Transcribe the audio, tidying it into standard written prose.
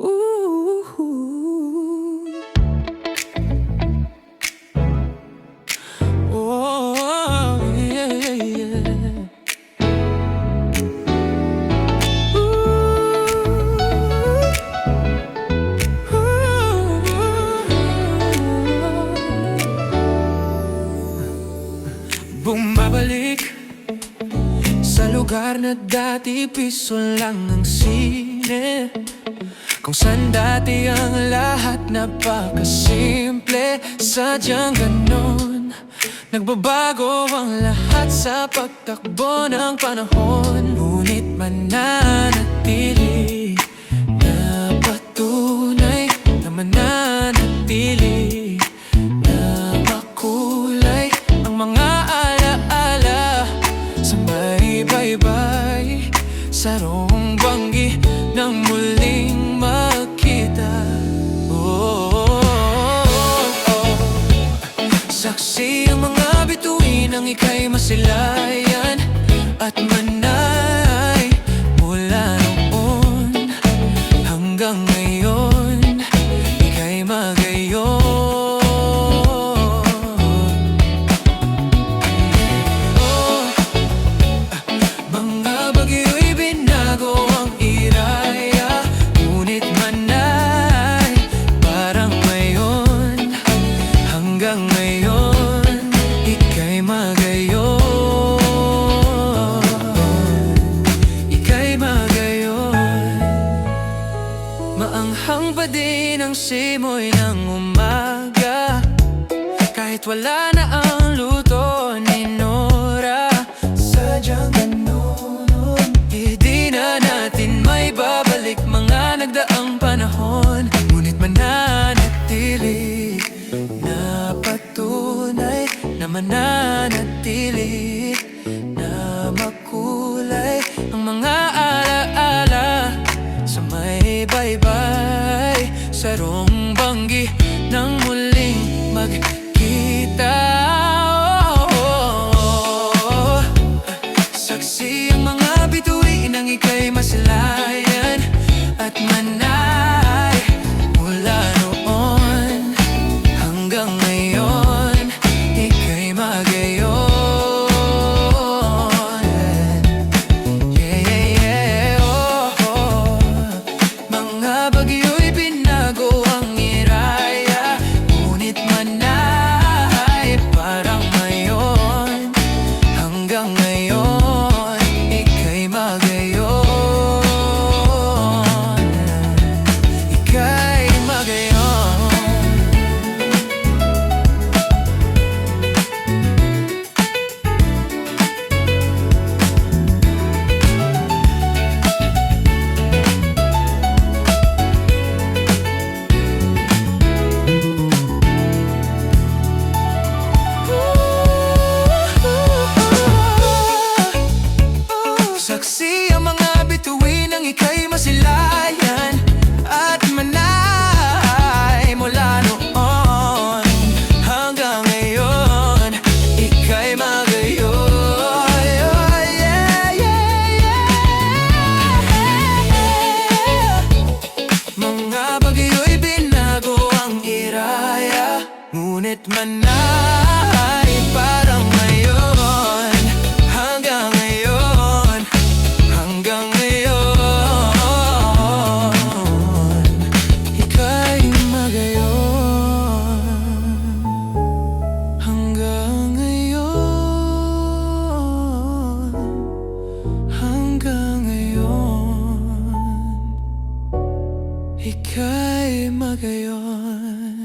Ooh. Oh, yeah, yeah, yeah. Bumabalik sa lugar na dati piso lang ang sine, kung saan dati ang lahat napakasimple. Sadyang ganon, nagbabago ang lahat sa pagtakbo ng panahon. Ngunit mananatili na patunay, na mananatili na makulay ang mga alaala sa may baybay, sa roong banggi nang muling magkita. Saksi ang mga bituin ng ika'y masilayan at manay, mula noon hanggang ngayon ika'y magayon. Mga bagyo'y binago ang iraya, ngunit manay parang ngayon hanggang ngayon ika'y magayon. Ika'y magayon. Maanghang pa din ang simoy ng umaga, kahit wala na ang luto ni Nora. Sadyang ganon, hindi na natin may babalik mga nagdaang panahon. Ngunit mananatili na patunay, na mananatili na makulay ang mga alaala sa may baybay, sa roong banggi nang muling magkita. Saksi ang mga bituin ng ika'y masilayan at manay, mula noon hanggang ngayon ika'y magayon. Yeah, yeah, yeah, oh. Mga bagyo'y binago ang iraya, ngunit manay parang ngayon hanggang ngayon ika'y magayon. Ika'y magayon. Saksi ang mga bituin ng ika'y masilayan at manay, mula noon hanggang ngayon ika'y magayon. Yeah, yeah, yeah. Mga bagyo'y binago ang iraya, ngunit manay parang ngayon hanggang ngayon, hanggang ngayon ika'y magayon. Hanggang ngayon, hanggang ngayon ika'y magayon.